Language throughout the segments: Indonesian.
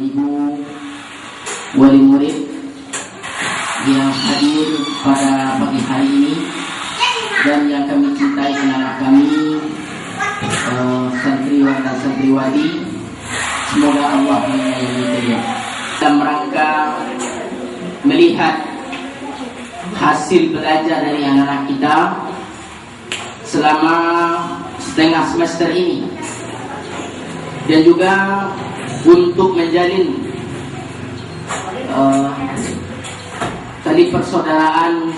dan ibu wali murid yang hadir pada pagi hari ini dan yang kami cintai anak kami, santriwan dan santriwati. Semoga Allah menyayangi kalian. Dalam rangka melihat hasil belajar dari anak-anak kita selama setengah semester ini, dan juga untuk menjalin tali persaudaraan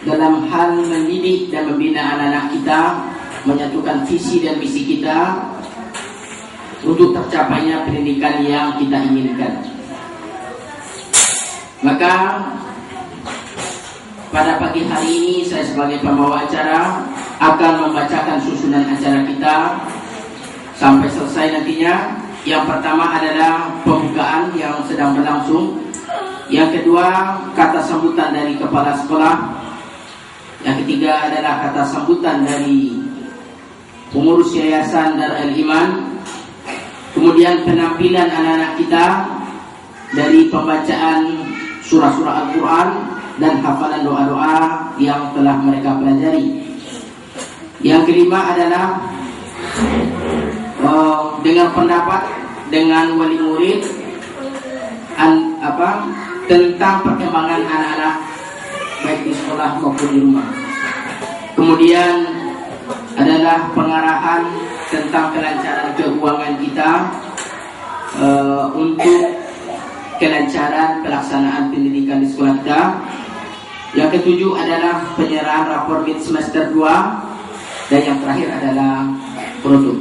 dalam hal mendidik dan membina anak-anak kita, menyatukan visi dan misi kita untuk tercapainya pendidikan yang kita inginkan. Maka pada pagi hari ini saya sebagai pembawa acara akan membacakan susunan acara kita sampai selesai nantinya. Yang pertama adalah pembukaan yang sedang berlangsung. Yang kedua, kata sambutan dari kepala sekolah. Yang ketiga adalah kata sambutan dari pengurus yayasan Darul Iman. Kemudian penampilan anak-anak kita dari pembacaan surah-surah Al-Quran dan hafalan doa-doa yang telah mereka pelajari. Yang kelima adalah dengar pendapat dengan wali murid tentang perkembangan anak-anak baik di sekolah maupun di rumah. Kemudian adalah pengarahan tentang kelancaran keuangan kita untuk kelancaran pelaksanaan pendidikan di sekolah kita. Yang ketujuh adalah penyerahan rapor mid semester 2, dan yang terakhir adalah produk.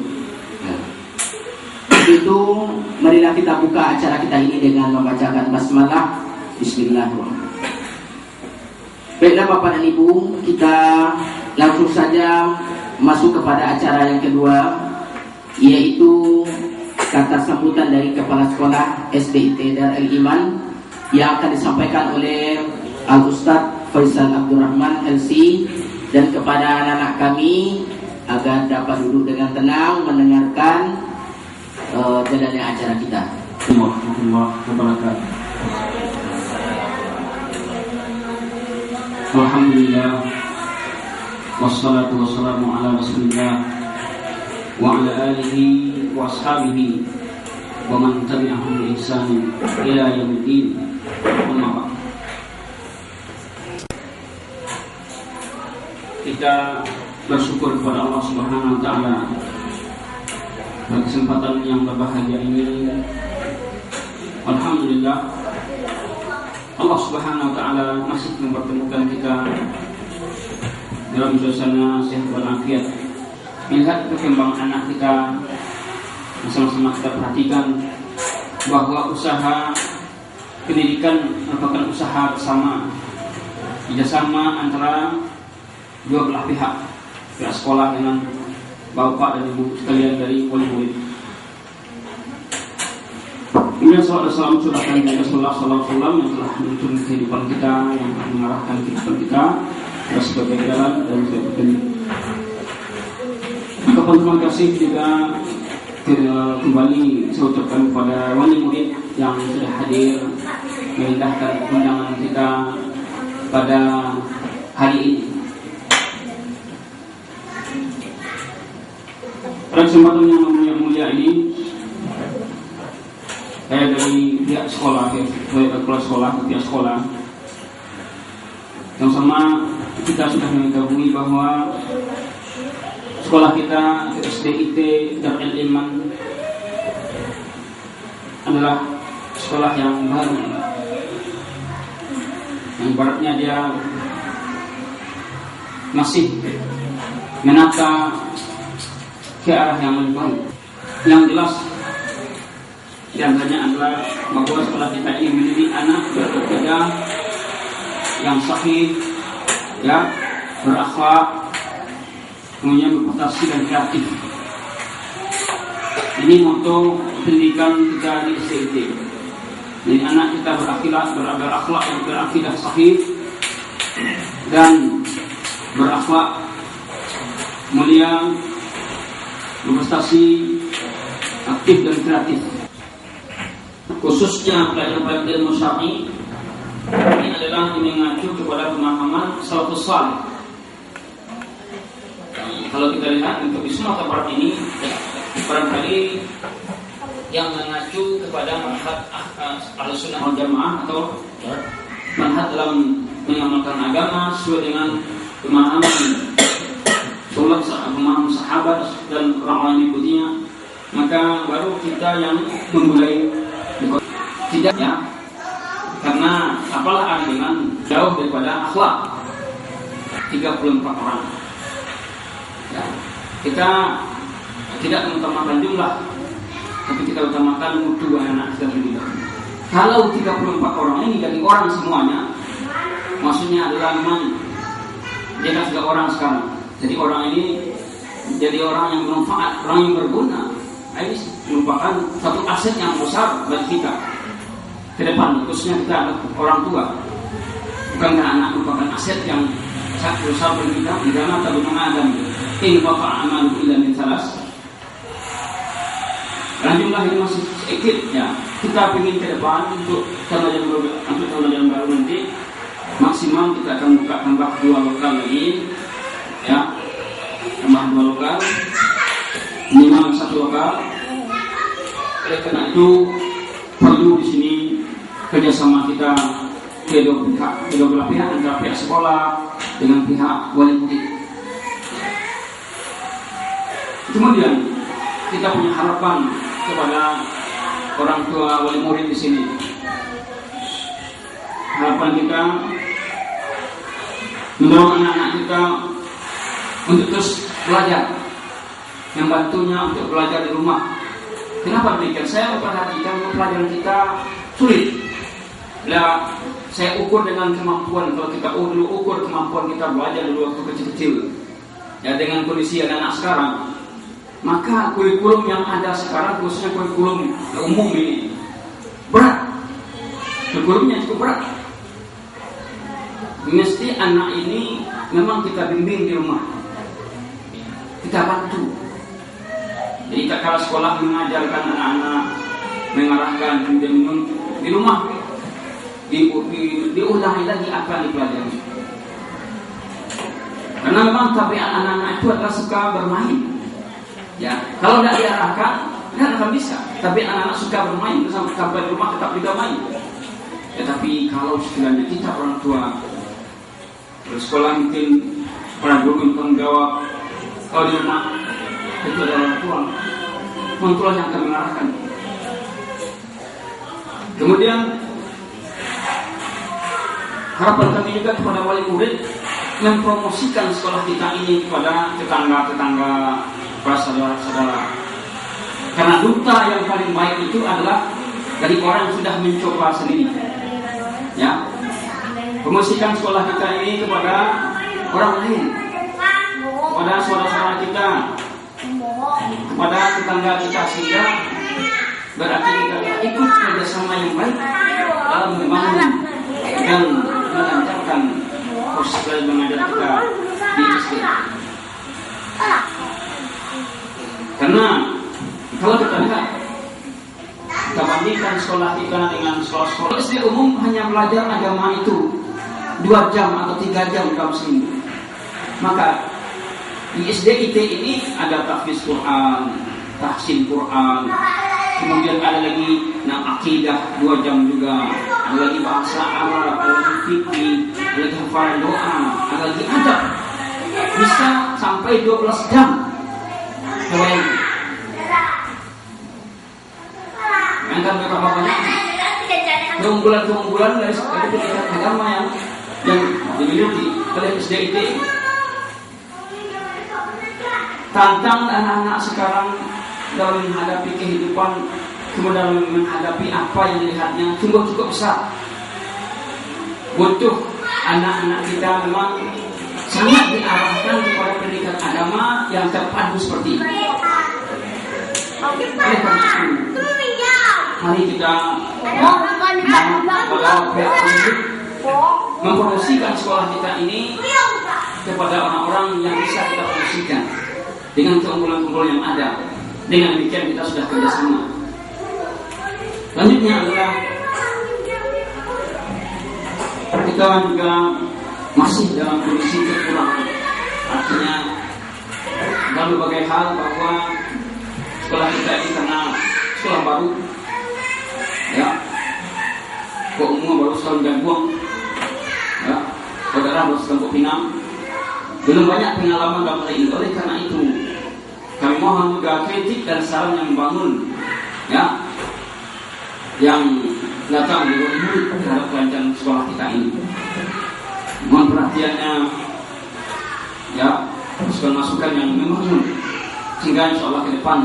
Itu marilah kita buka acara kita ini dengan membacakan basmalah. Bismillahirrahmanirrahim. Baiklah Bapak dan Ibu, kita langsung saja masuk kepada acara yang kedua, yaitu kata sambutan dari kepala sekolah SDIT Darul Iman yang akan disampaikan oleh Al-Ustadz Faisal Abdurrahman LC. Dan kepada anak-anak kami agar dapat duduk dengan tenang mendengarkan jalannya acara kita. Warahmatullahi wabarakatuh. Alhamdulillah, wassalatu wassalamu ala rasulillah wa ala alihi wa ashabihi wa man tabi'ahum bi ihsan ila yaumiddin. Amma ba'd. Kita bersyukur kepada Allah Subhanahu wa taala pada kesempatan yang berbahagia ini. Alhamdulillah, Allah Subhanahu wa taala masih mempertemukan kita dalam suasana sehat walafiat. Melihat perkembangan anak kita, sama-sama kita perhatikan bahwa usaha pendidikan merupakan usaha bersama, kerjasama antara dua belah pihak sekolah dengan bapak dan ibu sekalian dari wali murid. Kemudian salam curahkan dari Rasulullah SAW yang telah menuntun kehidupan kita, yang telah mengarahkan kehidupan kita sebagai jalan dan sebagai petunjuk. Terima kasih juga kembali saya ucapkan kepada wali murid yang sudah hadir mengindahkan undangan kita pada hari ini. Pada kesempatan yang mulia ini, saya dari pihak sekolah, kepala sekolah, pihak sekolah, yang sama kita sudah mengetahui bahwa sekolah kita SDIT Darul Iman adalah sekolah yang baru, yang ibaratnya dia masih menata ke arah yang lebih baik. Yang jelas di antaranya adalah bahwa sekolah kita ini mendidik anak berketiga yang sahih, ya, berakhlak, kemudian berprestasi dan kreatif. Ini moto pendidikan kita di SDIT. Jadi anak kita berakhlak dan berakidah sahih dan berakhlak mulia, berprestasi, aktif dan kreatif. khususnya pelajaran ilmu syar'i, ini adalah mengacu kepada pemahaman salafus salih. Kalau kita lihat untuk di Sumatera Barat ini, barangkali yang mengacu kepada manhaj Ahlussunnah wal Jamaah atau manhaj dalam mengamalkan agama sesuai dengan pemahaman sahabat dan orang-orang yang ikutinya, maka baru kita yang memulai tidak ya, karena apalah arti dengan jauh daripada akhlak 34 orang ya. Kita tidak mengutamakan jumlah, tapi kita utamakan mutu anak kita sendiri. Kalau 34 orang ini dari orang semuanya, maksudnya adalah memang dia kan sudah orang sekarang. Jadi orang ini jadi orang yang bermanfaat, orang yang berguna. Ini merupakan satu aset yang besar bagi kita ke depan, khususnya kita adalah orang tua. Bukankah anak merupakan aset yang sangat besar bagi kita? Di dalam tabungan Adam, in waqa amalu illa min salas. Dan jumlah ini masih sedikit ya. Kita ingin ke depan untuk tahun yang baru nanti maksimal kita akan buka tambah 2 lokal lagi ya, tambah 2 lokal, minimal 1 lokal. Oleh karena itu perlu di sini kerjasama kita kedua belah pihak, antara pihak sekolah dengan pihak wali murid. Kemudian kita punya harapan kepada orang tua wali murid di sini. Harapan kita mendorong anak-anak kita untuk terus belajar, membantunya untuk belajar di rumah. Kenapa demikian? Saya memperhatikan pelajaran kita sulit. Bila saya ukur dengan kemampuan, kalau kita dulu ukur kemampuan kita belajar dulu waktu kecil-kecil, ya dengan kondisi anak-anak sekarang, maka kurikulum yang ada sekarang, khususnya kurikulum umum ini berat. Kurikulumnya cukup berat. Mesti anak ini memang kita bimbing di rumah, kita bantu. Jadi tak kala sekolah mengajarkan anak-anak, mengarahkan, kemudian di rumah diulangi lagi apa yang dipelajari. Karena memang tabiat anak-anak itu adalah suka bermain. Ya, kalau tidak diarahkan, tidak akan bisa. Tapi anak-anak suka bermain, sampai di rumah tetap juga main. Tetapi kalau sekiranya kita orang tua bersekolah, mungkin para guru tanggung jawab, kalau di rumah itu adalah orang tua yang akan mengarahkan. Kemudian harapan kami juga kepada wali murid mempromosikan sekolah kita ini kepada tetangga-tetangga, para saudara-saudara. Karena duta yang paling baik itu adalah dari orang yang sudah mencoba sendiri. Ya, promosikan sekolah kita ini kepada orang lain, kepada saudara-saudara kita, kepada tetangga kita, sehingga berarti kita ikut kerjasama yang baik dalam membangun dan melancarkan proses belajar mengajar kita di SD. Karena kalau kita lihat, kita bandingkan sekolah kita dengan sekolah-sekolah SD umum, hanya belajar agama itu 2 jam atau 3 jam dalam seminggu. Maka di SDIT ini ada tahfiz Quran, tahsin Quran, kemudian ada lagi akidah 2 jam juga, ada lagi bahasa Arab, ada lagi fikih, ada lagi hafalan doa, ada lagi adab. Bisa sampai 12 jam. Bayangkan berapa banyak keunggulan-keunggulan dari pendidikan agama yang dimiliki oleh SDIT. Tantang anak-anak sekarang dalam menghadapi kehidupan, kemudian menghadapi apa yang dilihatnya cukup besar. Butuh anak-anak kita memang sangat diarahkan kepada pendidikan agama yang terpadu seperti ini. Oleh karena itu, mari kita mempromosikan sekolah kita ini kepada orang-orang yang bisa kita promosikan dengan keunggulan-keunggulan yang ada. Dengan demikian kita sudah kerjasama. Selanjutnya adalah kita juga masih dalam kondisi kekurangan. Artinya dalam berbagai hal bahwa sekolah kita ini karena sekolah baru, ya, kok umum baru setahun gantung, ya, saudara baru setahun pinang, belum banyak pengalaman dalam hal ini. Oleh karena itu kami mohon juga kritik dan saran yang membangun, ya, yang datang dari murid terhadap kelancaran sekolah kita ini. Mohon perhatiannya, ya, masukan-masukan yang membangun, sehingga insya Allah ke depan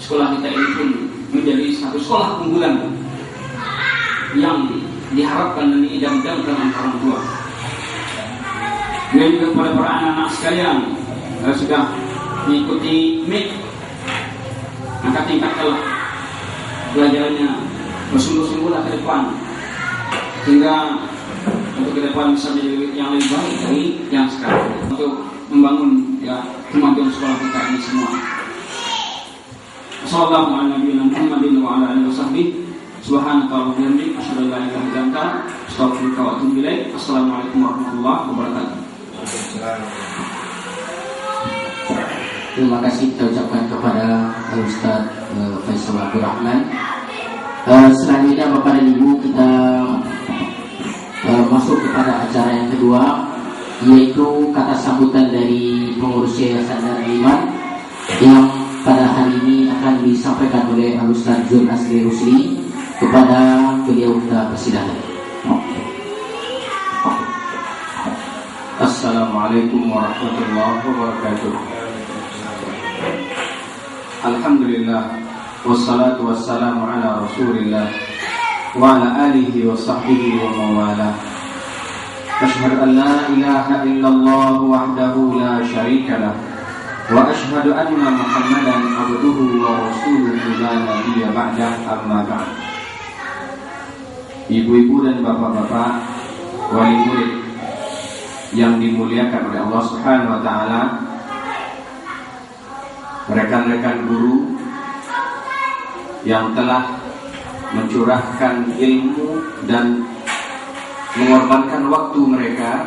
sekolah kita ini pun menjadi satu sekolah unggulan yang diharapkan dan diidam-idamkan oleh orang tua. Dan juga kepada para anak-anak sekalian sudah mengikuti MIK, maka tingkatkanlah pelajarannya, bersungguh-sungguhlah ke depan, sehingga untuk ke depan bisa menjadi yang lebih baik dari yang sekarang, untuk membangun, ya, kemajuan sekolah kita ini semua. Assalamualaikum warahmatullahi wabarakatuh. Subhanallah wa bihamdihi, asyhadu an la ilaha illa anta, astaghfiruka wa atubu ilaik. Assalamualaikum warahmatullahi wabarakatuh. Terima kasih kita ucapkan kepada Ustaz Faisal Abdul Rahman. Selanjutnya Bapak dan Ibu, kita masuk kepada acara yang kedua, yaitu kata sambutan dari pengurus Yayasan Darul Iman yang pada hari ini akan disampaikan oleh Ustaz Zul Asri Rusli. Kepada beliau kita persilakan. Assalamualaikum warahmatullahi wabarakatuh. Alhamdulillah, wassalatu wassalamu ala Rasulillah wa ala alihi wa sahbihi wa mawala. Asyhadu an la ilaha illallah wahdahu la syarika lah, wa asyhadu anna Muhammadan abduhu wa rasuluhu la nabiyya ba'dah, amma ba'd. Ibu-ibu dan bapak-bapak wali murid yang dimuliakan oleh Allah Subhanahu wa taala, rekan-rekan guru yang telah mencurahkan ilmu dan mengorbankan waktu mereka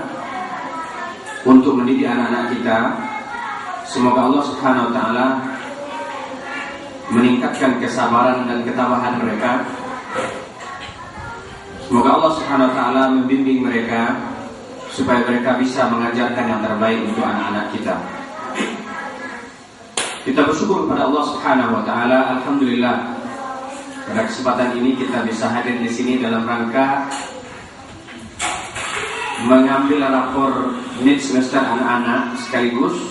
untuk mendidik anak-anak kita. Semoga Allah Subhanahu wa taala meningkatkan kesabaran dan ketabahan mereka. Semoga Allah Subhanahu wa taala membimbing mereka supaya mereka bisa mengajarkan yang terbaik untuk anak-anak kita. Kita bersyukur kepada Allah Subhanahu wa taala. Alhamdulillah, pada kesempatan ini kita bisa hadir di sini dalam rangka mengambil rapor mid semester anak-anak sekaligus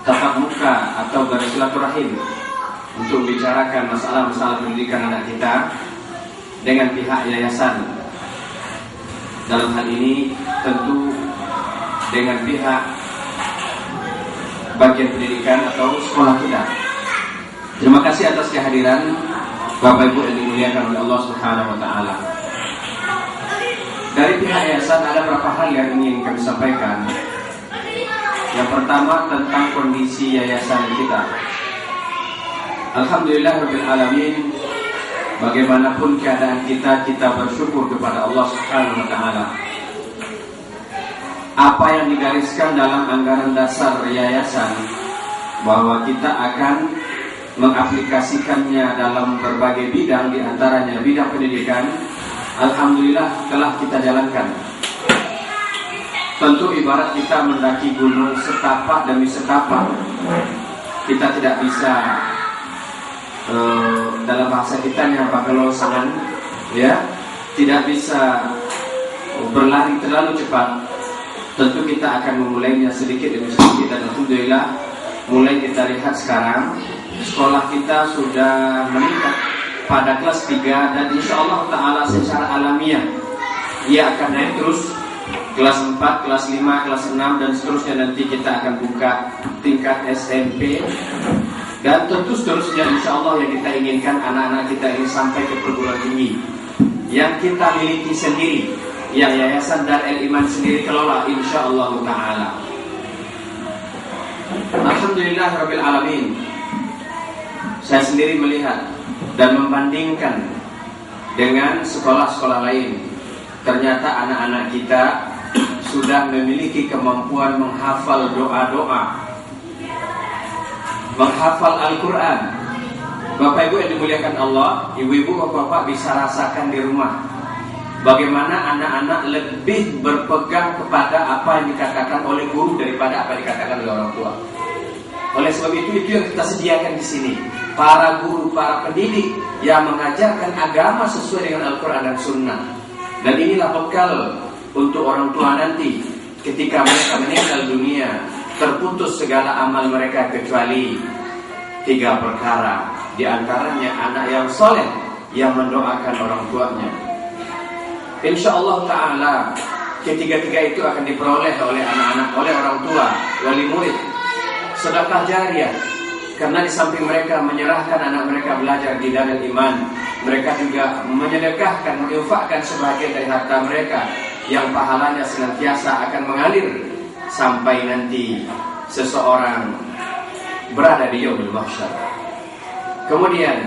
tatap muka atau bersilaturahim untuk membicarakan masalah-masalah pendidikan anak kita dengan pihak yayasan. Dalam hal ini tentu dengan pihak bagian pendidikan atau sekolah kita. Terima kasih atas kehadiran Bapak Ibu yang dimuliakan oleh Allah Subhanahu wa taala. Dari pihak yayasan ada beberapa hal yang ingin kami sampaikan. Yang pertama tentang kondisi yayasan kita. Alhamdulillahirabbil alamin. Bagaimanapun keadaan kita, kita bersyukur kepada Allah Subhanahu wa taala. Apa yang digariskan dalam anggaran dasar yayasan bahwa kita akan mengaplikasikannya dalam berbagai bidang, di antaranya bidang pendidikan, alhamdulillah telah kita jalankan. Tentu ibarat kita mendaki gunung setapak demi setapak. Kita tidak bisa dalam bahasa kita yang pakai losangan, ya, tidak bisa berlari terlalu cepat. Tentu kita akan memulainya sedikit demi sedikit, dan alhamdulillah mulai kita lihat sekarang sekolah kita sudah meningkat pada kelas 3, dan insyaallah taala secara alamiah ia akan naik terus kelas 4, kelas 5, kelas 6 dan seterusnya. Nanti kita akan buka tingkat SMP. Dan tentu seterusnya insyaallah yang kita inginkan anak-anak kita ini sampai ke perguruan tinggi yang kita miliki sendiri, yang Yayasan Darul Iman sendiri kelola insyaallah taala. Alhamdulillahirabbil alamin. Saya sendiri melihat dan membandingkan dengan sekolah-sekolah lain, ternyata anak-anak kita sudah memiliki kemampuan menghafal doa-doa, menghafal Al-Quran. Bapak Ibu yang dimuliakan Allah, ibu-ibu, bapak-bapak bisa rasakan di rumah bagaimana anak-anak lebih berpegang kepada apa yang dikatakan oleh guru daripada apa yang dikatakan oleh orang tua. Oleh sebab itu yang kita sediakan di sini, para guru, para pendidik yang mengajarkan agama sesuai dengan Al-Quran dan Sunnah. Dan inilah bekal untuk orang tua nanti ketika mereka meninggal dunia, terputus segala amal mereka kecuali 3 perkara. Di antaranya anak yang soleh yang mendoakan orang tuanya. Insyaallah ta'ala ketiga-tiga itu akan diperoleh oleh anak-anak, oleh orang tua, wali murid. Sedekah jariah, karena di samping mereka menyerahkan anak mereka belajar di Darul Iman, mereka juga menyedekahkan, menginfakkan sebagian dari harta mereka yang pahalanya senantiasa akan mengalir sampai nanti seseorang berada di yaumul mahsyar. Kemudian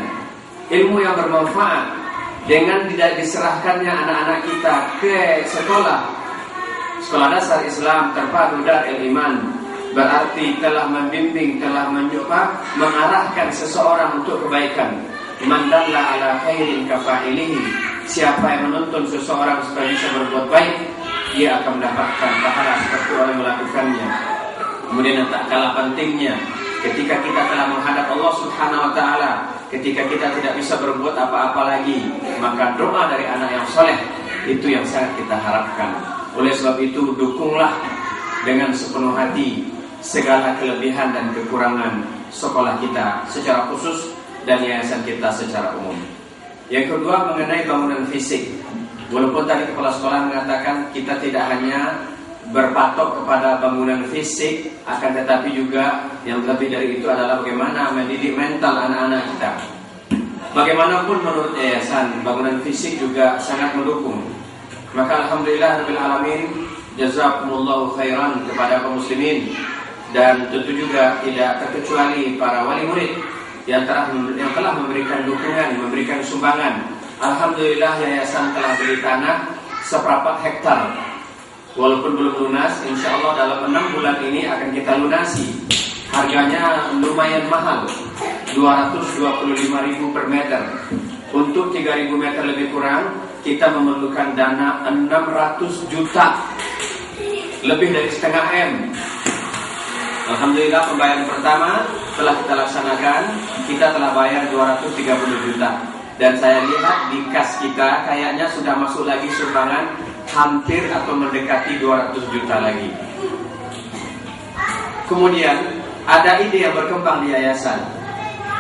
ilmu yang bermanfaat dengan tidak diserahkannya anak-anak kita ke sekolah dasar Islam terpadu Darul Iman, berarti telah membimbing, telah mengarahkan seseorang untuk kebaikan. Man dalla ala khairin kafa'ilihi, siapa yang menuntun seseorang supaya bisa berbuat baik, dia akan mendapatkan pahala seperti orang yang melakukannya. Kemudian yang tak kalah pentingnya, ketika kita telah menghadap Allah Subhanahu wa ta'ala, ketika kita tidak bisa berbuat apa-apa lagi, maka doa dari anak yang soleh itu yang sangat kita harapkan. Oleh sebab itu dukunglah dengan sepenuh hati segala kelebihan dan kekurangan sekolah kita secara khusus dan yayasan kita secara umum. Yang kedua mengenai bangunan fisik. Walaupun tadi kepala sekolah mengatakan kita tidak hanya berpatok kepada bangunan fisik, akan tetapi juga yang lebih dari itu adalah bagaimana mendidik mental anak-anak kita. Bagaimanapun menurut yayasan, bangunan fisik juga sangat mendukung. Maka alhamdulillah rabbil alamin, jazakumullahu khairan kepada kaum muslimin, dan tentu juga tidak terkecuali para wali murid yang telah memberikan dukungan, memberikan sumbangan. Alhamdulillah yayasan telah beli tanah 1/4 hektar. Walaupun belum lunas, insya Allah dalam 6 bulan ini akan kita lunasi. Harganya lumayan mahal, 225.000 per meter. Untuk 3.000 meter lebih kurang, kita memerlukan dana 600 juta, lebih dari setengah M. Alhamdulillah pembayaran pertama telah kita laksanakan. Kita telah bayar 230 juta. Dan saya lihat di kas kita kayaknya sudah masuk lagi sumbangan hampir atau mendekati 200 juta lagi. Kemudian ada ide yang berkembang di yayasan.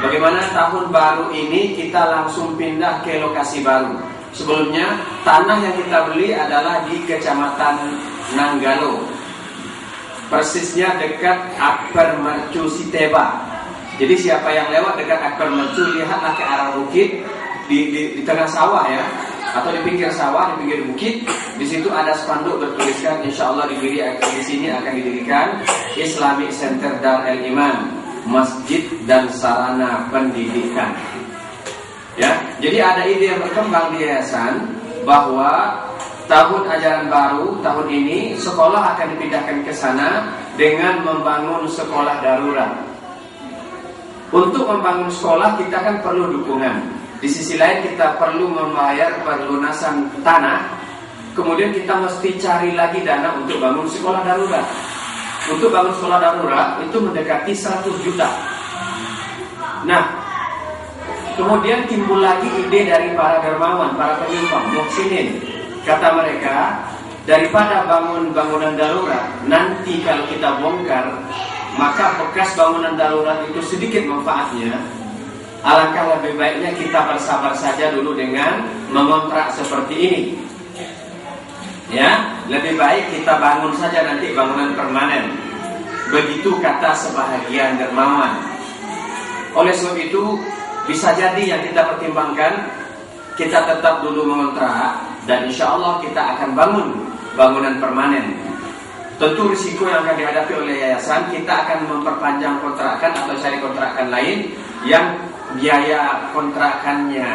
Bagaimana tahun baru ini kita langsung pindah ke lokasi baru. Sebelumnya tanah yang kita beli adalah di Kecamatan Nanggalo, persisnya dekat Akbar Mercu Siteba. Jadi siapa yang lewat dekat Akbar Mercu, lihatlah ke arah bukit, di tengah sawah ya, atau di pinggir sawah, di pinggir bukit. Di situ ada spanduk bertuliskan, insya Allah di sini akan didirikan Islamic Center Darul Iman, masjid dan sarana pendidikan. Ya, jadi ada ide yang berkembang di yayasan bahwa tahun ajaran baru tahun ini sekolah akan dipindahkan ke sana dengan membangun sekolah darurat. Untuk membangun sekolah kita kan perlu dukungan. Di sisi lain kita perlu membayar perlunasan tanah. Kemudian kita mesti cari lagi dana untuk bangun sekolah darurat. Untuk bangun sekolah darurat itu mendekati 100 juta. Nah, kemudian timbul lagi ide dari para dermawan, para penyumbang, muhsinin. Kata mereka, daripada bangun bangunan darurat, nanti kalau kita bongkar, maka bekas bangunan darurat itu sedikit manfaatnya. Alangkah lebih baiknya kita bersabar saja dulu dengan mengontrak seperti ini. Ya, lebih baik kita bangun saja nanti bangunan permanen. Begitu kata sebahagian dermawan. Oleh sebab itu, bisa jadi yang kita pertimbangkan, kita tetap dulu mengontrak dan insya Allah kita akan bangun bangunan permanen. Tentu risiko yang akan dihadapi oleh yayasan, kita akan memperpanjang kontrakan atau cari kontrakan lain yang biaya kontrakannya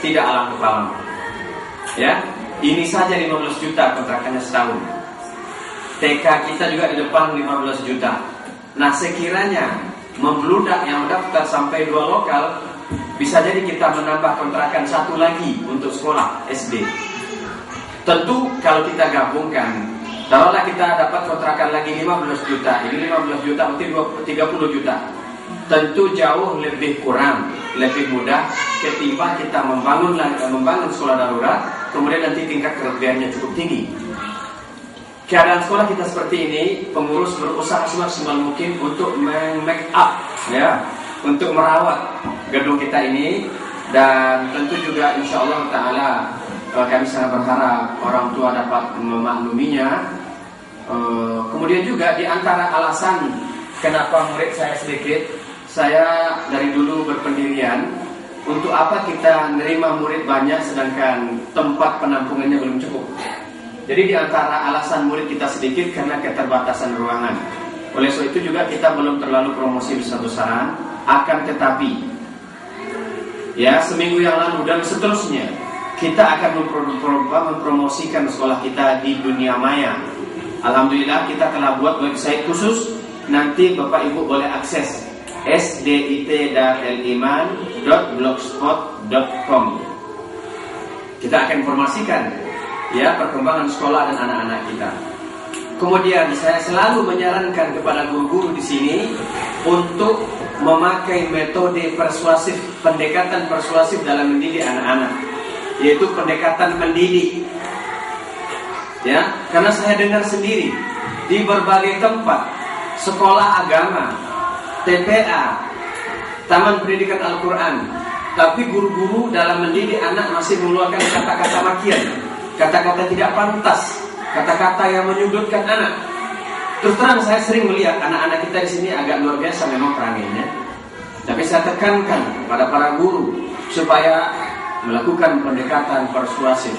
tidak alam kepala. Ya, ini saja 15 juta kontrakannya setahun. TK kita juga di depan 15 juta. Nah, sekiranya membludak yang mendaftar sampai 2 lokal, bisa jadi kita menambah kontrakan 1 lagi untuk sekolah SD. Tentu kalau kita gabungkan, taruhlah kita dapat kontrakan lagi 15 juta, ini 15 juta berarti 30 juta. Tentu jauh lebih kurang, lebih mudah ketimbang kita membangun sekolah darurat, kemudian nanti tingkat kerugiannya cukup tinggi. Keadaan sekolah kita seperti ini, pengurus berusaha semaksimal mungkin untuk make up, ya, untuk merawat gedung kita ini, dan tentu juga insya Allah Ta'ala kami sangat berharap orang tua dapat memakluminya. Kemudian juga di antara alasan kenapa murid saya sedikit, saya dari dulu berpendirian, untuk apa kita nerima murid banyak sedangkan tempat penampungannya belum cukup. Jadi di antara alasan murid kita sedikit karena keterbatasan ruangan. Oleh sebab itu juga kita belum terlalu promosi besar-besaran. Akan tetapi, ya, seminggu yang lalu dan seterusnya kita akan mempromosikan sekolah kita di dunia maya. Alhamdulillah kita telah buat website khusus. Nanti Bapak Ibu boleh akses sdit.liman.blogspot.com. Kita akan informasikan, ya, perkembangan sekolah dan anak-anak kita. Kemudian saya selalu menyarankan kepada guru-guru di sini untuk memakai metode persuasif, pendekatan persuasif dalam mendidik anak-anak, yaitu pendekatan mendidik. Ya, karena saya dengar sendiri di berbagai tempat, sekolah agama, TPA, Taman Pendidikan Al-Quran, tapi guru-guru dalam mendidik anak masih mengeluarkan kata-kata makian, kata-kata tidak pantas, kata-kata yang menyudutkan anak. Terus terang saya sering melihat anak-anak kita di sini agak luar biasa memang perangainya. Tapi saya tekankan pada para guru supaya melakukan pendekatan persuasif.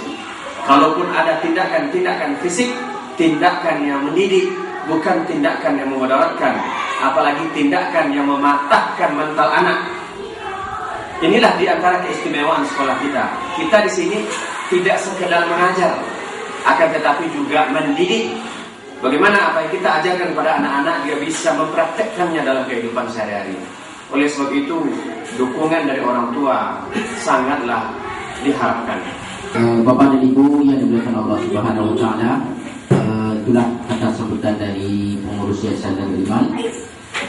Kalaupun ada tindakan-tindakan fisik, tindakan yang mendidik, bukan tindakan yang memudaratkan, apalagi tindakan yang mematahkan mental anak. Inilah di antara keistimewaan sekolah kita. Kita di sini tidak sekedar mengajar, akan tetapi juga mendidik. Bagaimana apa yang kita ajarkan kepada anak-anak dia bisa mempraktekkannya dalam kehidupan sehari-hari. Oleh sebab itu, dukungan dari orang tua sangatlah diharapkan. Bapak dan Ibu yang dimuliakan Allah Subhanahu wa Ta'ala, itulah kata sambutan dari pengurus Yayasan Darul Iman.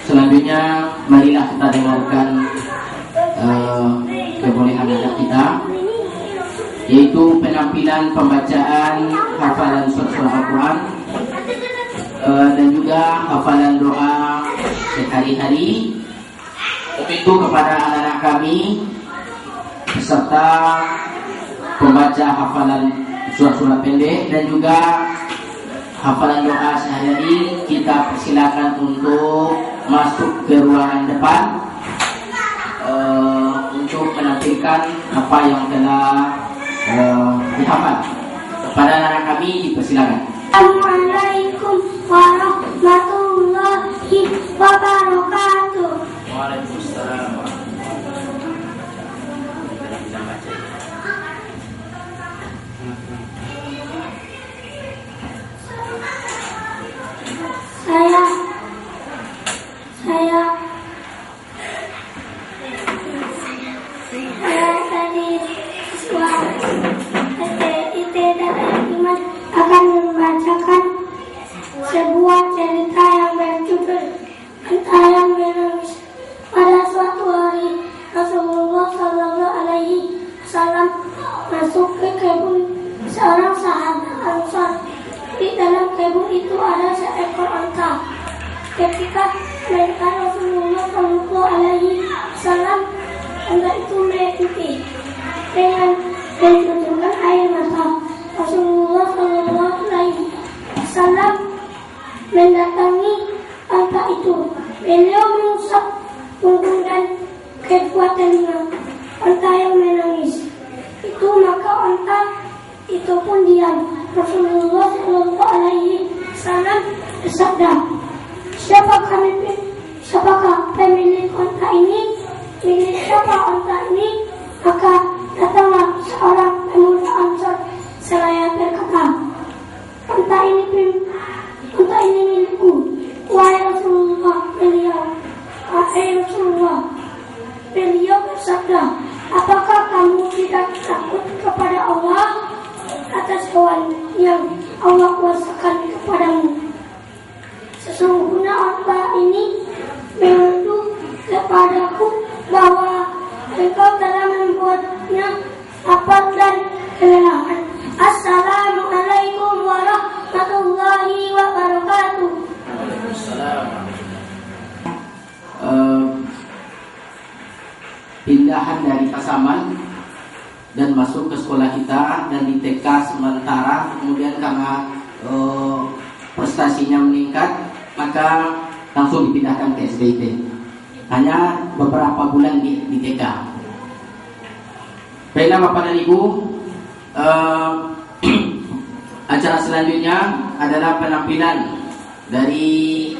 Selanjutnya marilah kita dengarkan kebolehan anak kita, yaitu penampilan pembacaan hafalan surah Al-Quran dan juga hafalan doa sehari-hari. Itu kepada anak-anak kami beserta pembaca hafalan surah-surah pendek dan juga hafalan doa sehari-hari. Kita persilakan untuk masuk ke ruangan depan untuk menampilkan apa yang telah dihafal. Kepada anak-anak kami dipersilakan. Assalamualaikum warahmatullahi wabarakatuh. Waalaikumsalam. Saya dari siswa SDIT Darul Iman akan membacakan sebuah cerita yang berjudul Unta yang Menangis. Pada suatu hari Rasulullah Shallallahu Alaihi Wasallam masuk ke kebun seorang sahabat Ansar. Di dalam kebun itu ada seekor unta. Ketika melihat Rasulullah Shallallahu Alaihi Wasallam, unta itu mengikuti dengan mencucurkan air mata. Rasulullah Shallallahu Alaihi Wasallam mendatangi unta itu. Beliau mengusap punggung dan kedua telinga unta yang menangis. Itu maka unta itu pun diam. Rasulullah Shallallahu Alaihi Wasallam bersabda, Siapakah pemilik unta ini? milik siapa unta ini? Maka datanglah seorang pemuda Ansor seraya berkata, unta ini milikku. Wahai Rasulullah, beliau bersabda, apakah kamu tidak takut kepada Allah atas hewan yang Allah kuasakan kepadamu? Sesungguhnya unta ini mengeluh kepadaku bahwa engkau telah membuatnya lapar dan kelelahan. Assalamualaikum warahmatullahi wabarakatuh. Pindahan dari Pasaman dan masuk ke sekolah kita dan di TK sementara, kemudian karena prestasinya meningkat maka langsung dipindahkan ke SDIT. Hanya beberapa bulan di TK. Baiklah Bapak dan Ibu, acara selanjutnya adalah penampilan dari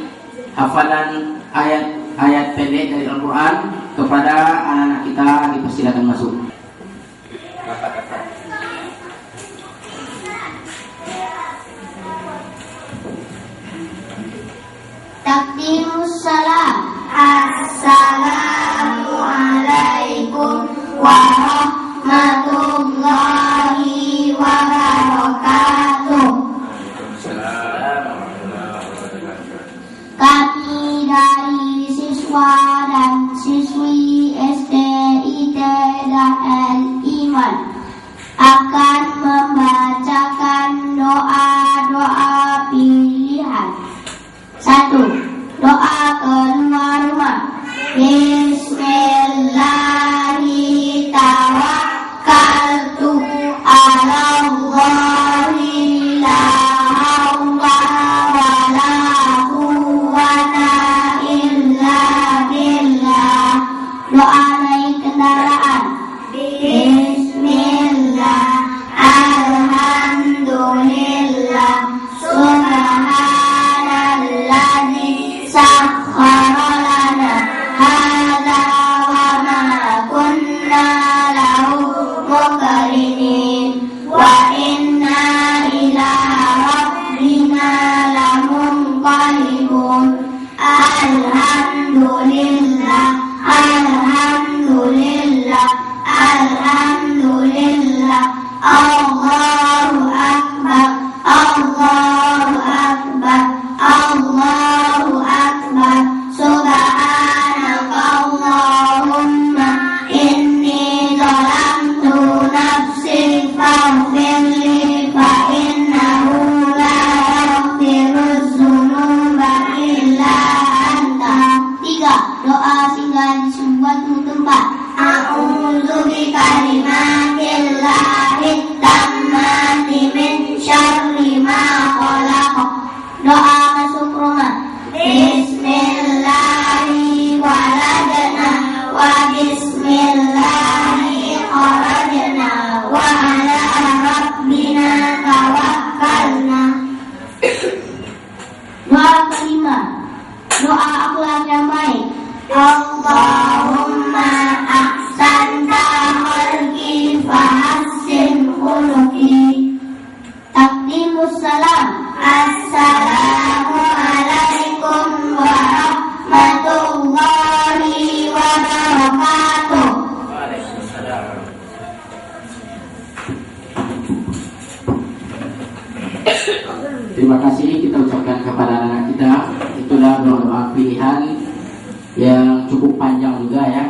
hafalan ayat-ayat pendek dari Al-Quran. Kepada anak-anak kita dipersilakan masuk. Takdimus salam. Assalamualaikum warahmatullahi wabarakatuh. Kami dari siswa dan siswi SDIT dan Iman akan membacakan doa-doa pilihan. 1. Doa keluar rumah. Bismillahi tawakkaltu ala Allahi la hawla wa la quwwata illa billah. Doa naik kendaraan. Bismillah, alhamdulillah, subhanalladzi sakhkhara lana hadza wa ma kunna lahu muqrinin wa inna ila rabbina lamunqalibun. Alhamdulillah, alhamdulillah, alhamdulillah. Allahu akbar, Allahu akbar, Allahu akbar. Subhanakallahumma inni zalamtu nafsi faghfirli fa innahu la yaghfirudz dzunuba illa anta. 3. Doa singgah di suatu tempat. A'udzu bikalimatillahi tammati min syarri ma khalaq. Doa masuk rumah. Bismillahi walajna wa bismillahi kharajna wa ala rabbina tawakkalna. Doa kelima. Doa akhlak yang baik. Allahumma ahsanta khalqi fahassin khuluqi. Takdimus salam. Assalamualaikum warahmatullahi wabarakatuh. Terima kasih kita ucapkan kepada anak-anak kita. Itulah doa pilihan yang cukup panjang juga ya.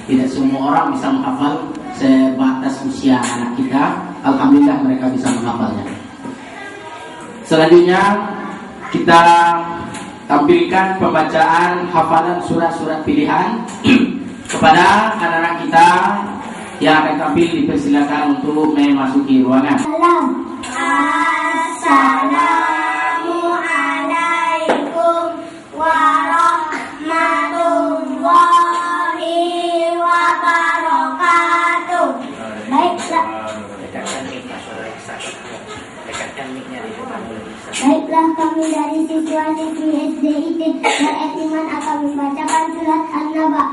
Tidak semua orang bisa menghafal sebatas usia anak kita. Alhamdulillah mereka bisa menghafalnya. Selanjutnya kita tampilkan pembacaan hafalan surat-surat pilihan kepada anak-anak kita yang akan tampil. Dipersilakan untuk memasuki ruangan. Assalamualaikum warahmatullahi wabarakatuh. Baiklah, kami dari siswa-siswi SDIT dan Iman akan membacakan surat An-Naba.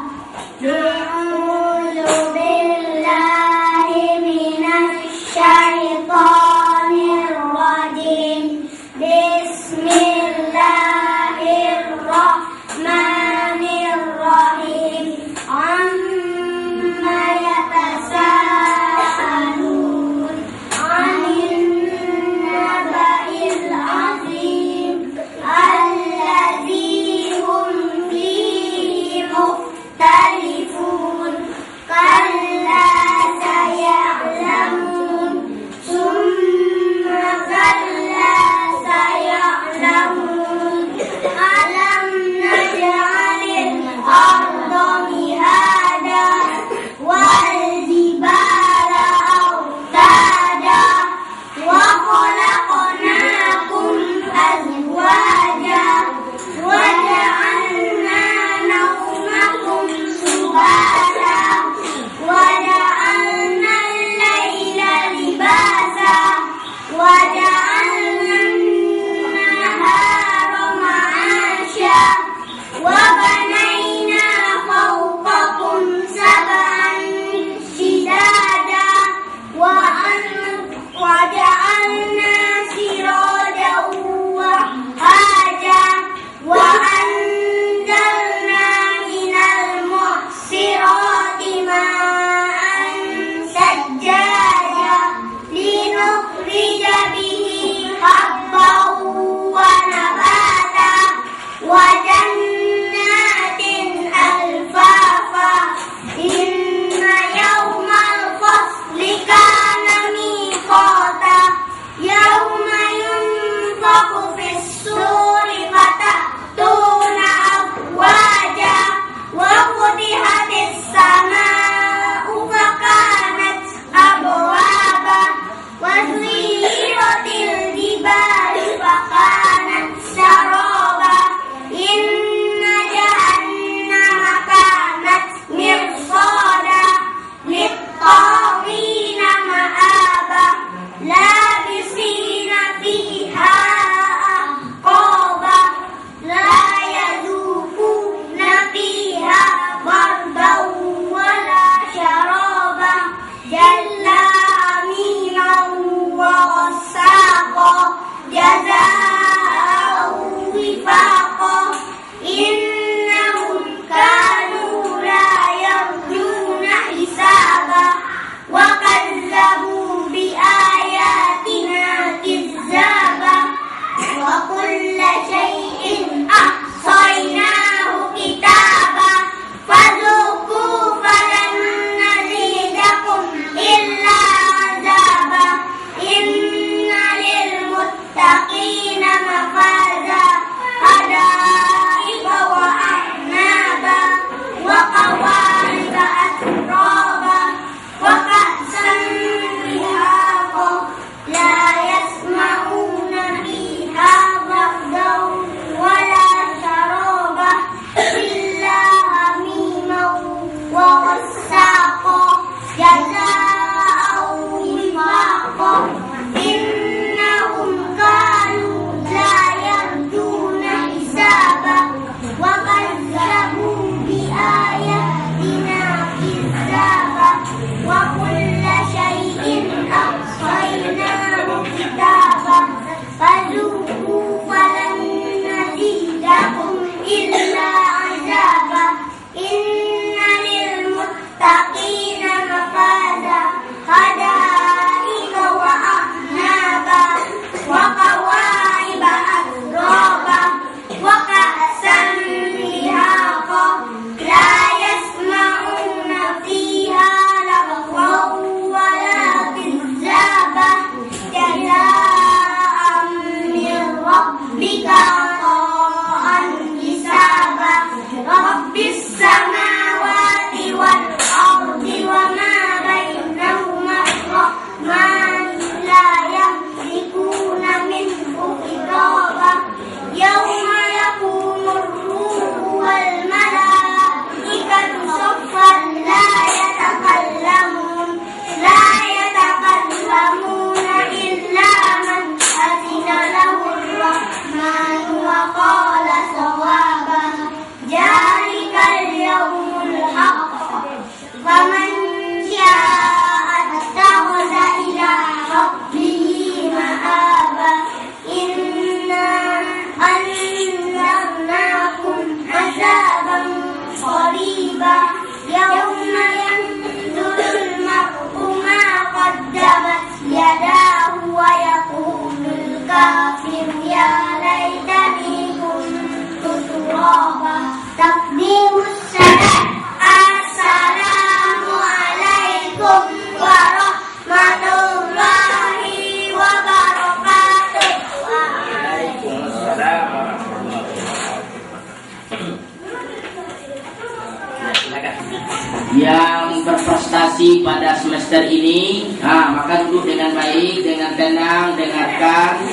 yang berprestasi pada semester ini, maka duduk dengan baik, dengan tenang, dengarkan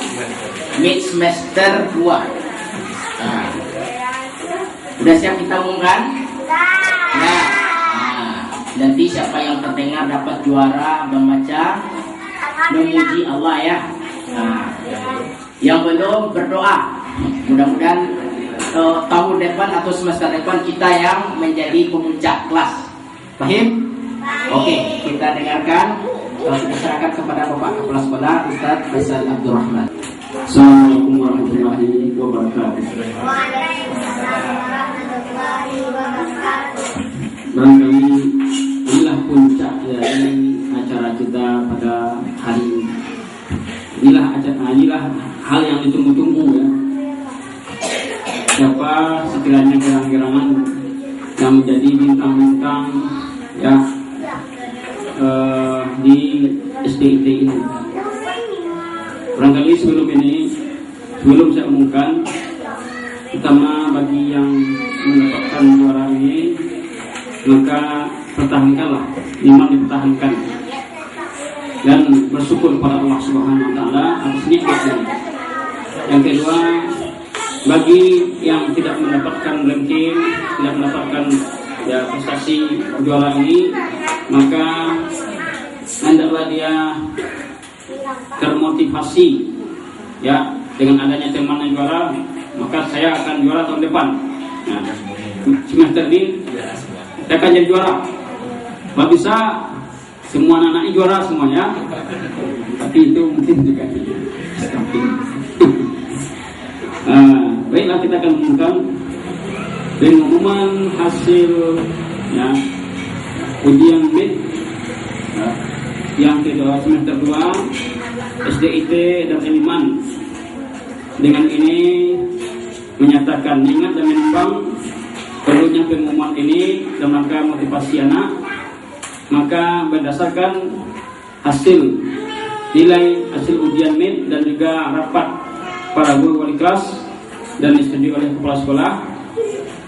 mid semester 2. Udah siap kita umumkan? Nah, nanti siapa yang terdengar dapat juara membaca memuji Allah ya. Yang belum berdoa, mudah-mudahan tahun depan atau semester depan kita yang menjadi pemuncak kelas. Paham? Oke, kita dengarkan. Kita serahkan kepada Bapak Kepala Sekolah Ustaz Faisal Abdul Rahman. Assalamualaikum warahmatullahi wabarakatuh. Barangkali inilah puncak dari acara kita pada hari ini. Inilah hal yang ditunggu-tunggu ya. Siapa sekiranya gerang-gerangan yang menjadi bintang-bintang ya di SDIT ini. Barangkali sebelum saya umumkan, pertama bagi yang mendapatkan juara ini, maka pertahankanlah, iman dipertahankan dan bersyukur kepada Allah Subhanahu wa taala atas nikmatnya. Yang kedua, bagi yang tidak mendapatkan ranking, tidak mendapatkan ya prestasi juara ini, maka hendaklah dia termotivasi ya dengan adanya teman yang juara, maka saya akan juara tahun depan. Nah, semester ini saya akan jadi juara. Kalau bisa semua anak-anak juara semuanya, tapi itu mungkin juga baiklah, kita akan umumkan pengumuman hasil ya, ujian mid ya, yang kedua semester 2 SDIT dan Seniman. Dengan ini menyatakan ingat dan menimbang perlunya pengumuman ini dalam rangka motivasi anak, maka berdasarkan nilai hasil ujian mid dan juga rapat para guru wali kelas dan disetujui oleh kepala sekolah,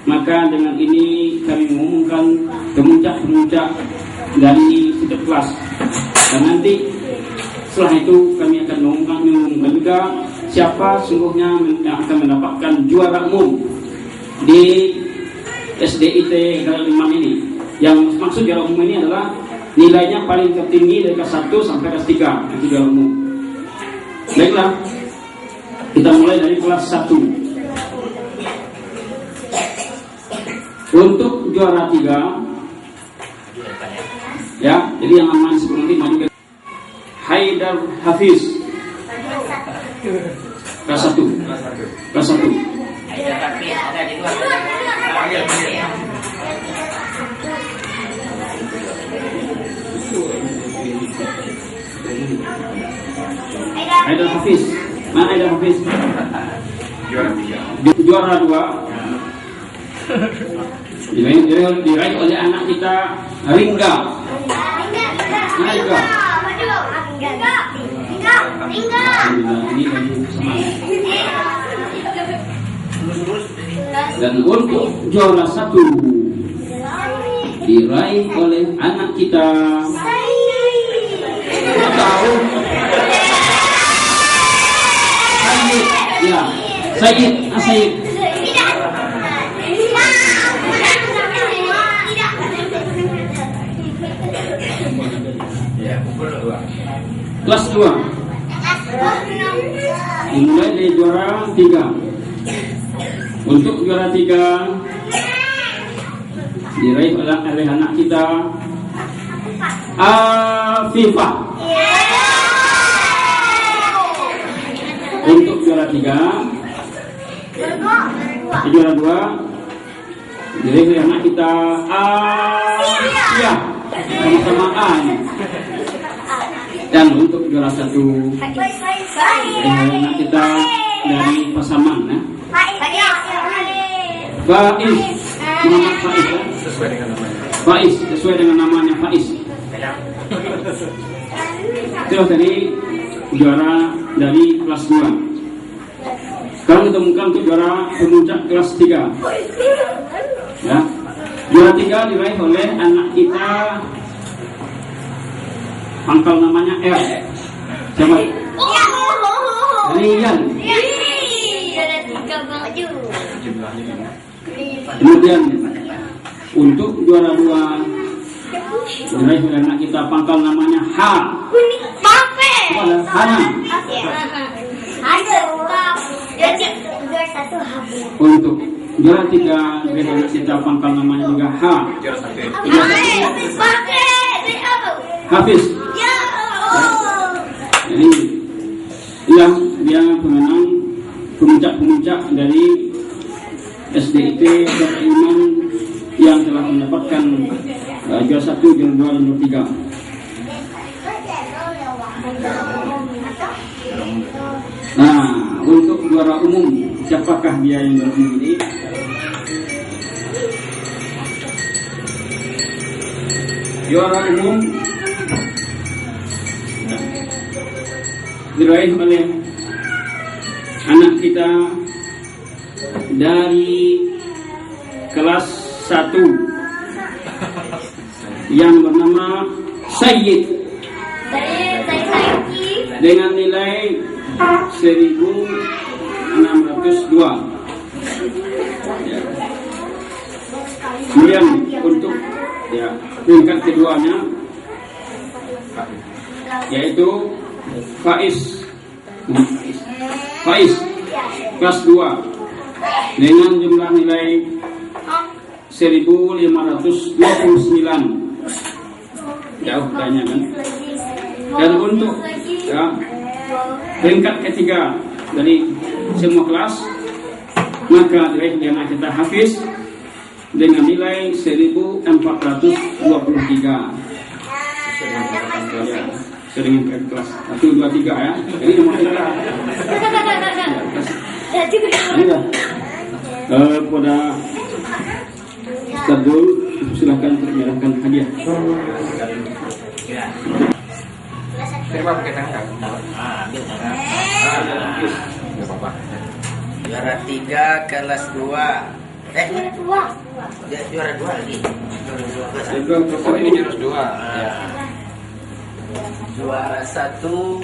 maka dengan ini kami mengumumkan pemuncak dari setiap kelas. Dan nanti setelah itu kami akan mengumumkan juga siapa sungguhnya yang akan mendapatkan juara umum di SDIT Negara Liman ini. Yang maksud juara umum ini adalah nilainya paling tertinggi dari kelas 1 sampai kelas 3, itu juara umum. Baiklah, kita mulai dari kelas 1. Untuk juara 3 ya, jadi yang aman sebelum ini maju Haidar Hafiz kelas 1. Haidar Hafiz. Mana Haidar Hafiz? Juara 2. Diraih oleh anak kita Ringga. Mana Ringga? Ini lagi semangat. Dan untuk juara 1 diraih oleh anak kita tahu Sayyid. Kelas 2 dimulai dari juara 3. Untuk juara 3 diraih oleh anak kita Afifah. Untuk juara 3 juara 2 diraih oleh anak kita Asia, sama-sama A. Dan untuk juara 1 anak kita dari Pasaman ya. Faiz, Muhammad Faiz ya. Faiz sesuai dengan namanya Faiz. Itu tadi juara dari kelas 2. Sekarang kita umumkan untuk juara pemuncak kelas 3 ya. Juara 3 diraih oleh anak kita, pangkal namanya R. Siapa? Rian. Kemudian untuk juara 2 diraih oleh anak kita, pangkal namanya H. Hana. Untuk juara 3 diraih oleh kita, pangkal namanya juga H. Hafiz. Jadi dia pemenang pemuncak dari SDIT Iman yang telah mendapatkan juara 1, juara 2, dan juara 3. Nah, untuk juara umum, siapakah dia yang juara umum ini? Juara umum diraih oleh anak kita dari kelas 1 yang bernama Sayyid dengan nilai 1602. Kemudian untuk peringkat keduanya yaitu Faiz kelas 2 dengan jumlah nilai 1529. Jauh banyak kan? Dan untuk peringkat ketiga dari semua kelas, maka diraih oleh anak kita Hafiz dengan nilai 1423. Sering kelas 1, 2, 3 ya. Jadi nomor 3. Pada Ustadz silakan menyerahkan hadiah. Terima kasih. Juara 3 kelas 2. Juara 2 lagi. Oh, ini jurus 2. Ya. Juara 1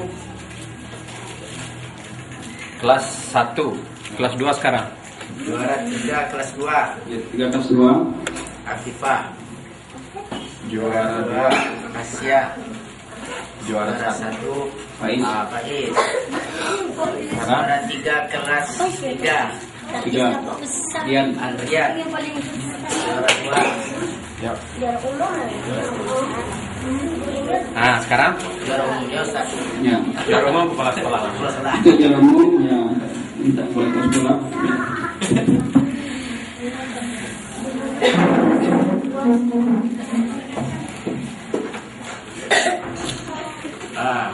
Kelas 1, kelas 2 sekarang. juara 3 kelas 2 3 kelas 2. Afifah. Juara 2 Asia. Juara 1 Faiz. Faiz. Juara 3 kelas 3 Rian. Andrian. Juara 2 Ya. Nah, sekarang juara umumnya Ustaz. Ya. juara umum kepala sekolah. Itu juara umum ya, minta boleh ke sekolah.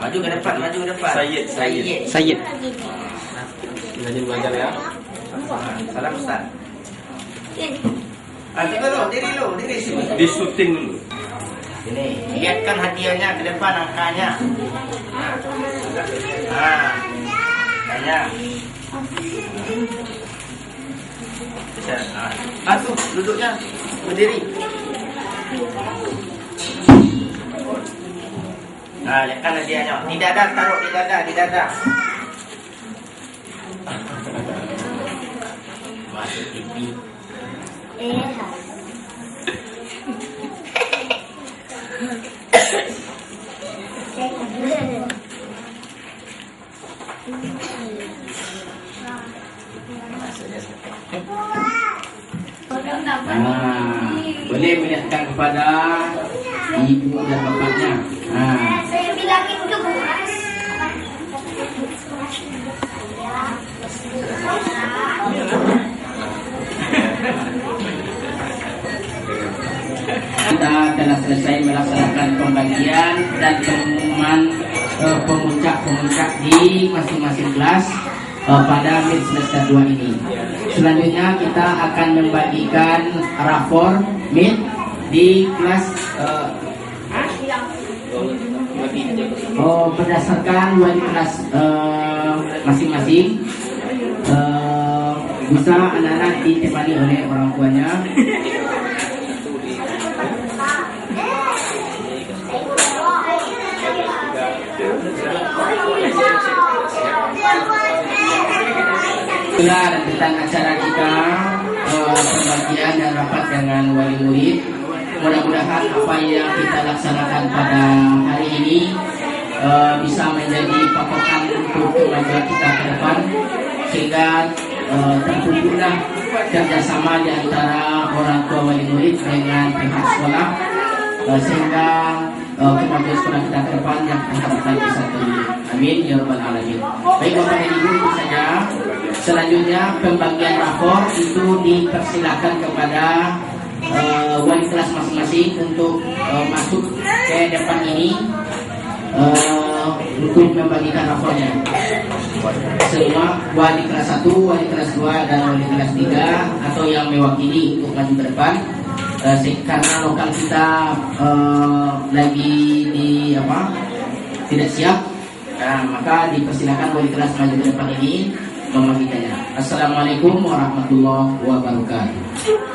Maju ke depan. Sayyid. Belajar belajar ya. Salam Ustaz. Diri sini. Di syuting dulu. Ini, lihatkan hadiahnya ke depan angkanya. Angkanya. Bisa. Tuh, duduknya berdiri. Lihatkan hadiahnya. Di dada, taruh di dada. Masuk TV. Boleh melihatkan kepada ibu dan bapaknya. Saya bilangin ke Bu. Kita telah selesai melaksanakan pembagian dan pengumuman pemuncak di masing-masing kelas pada mid semester 2 ini. Selanjutnya kita akan membagikan rapor mid di kelas berdasarkan wali kelas masing-masing. Bisa anak-anak ditemani oleh orang tuanya. Tentang acara kita pembagian dan rapat dengan wali murid. Mudah-mudahan apa yang kita laksanakan pada hari ini bisa menjadi patokan untuk kemajuan kita ke depan, sehingga terkumpullah kerjasama di antara orang tua wali murid dengan pihak sekolah, sehingga kemajuan sekolah kita ke depan yang akan bisa terwujud. Amin ya rabbal alamin. Baik Bapak dan Ibu, itu saja. Selanjutnya pembagian rapor itu dipersilakan kepada wali kelas masing-masing untuk masuk ke depan ini untuk membagikan rapornya. Semua wali kelas 1, wali kelas 2 dan wali kelas 3 atau yang mewakili untuk maju ke depan. Karena lokal kita lagi tidak siap, maka dipersilakan wali kelas maju ke depan ini membagikannya. Assalamualaikum warahmatullahi wabarakatuh.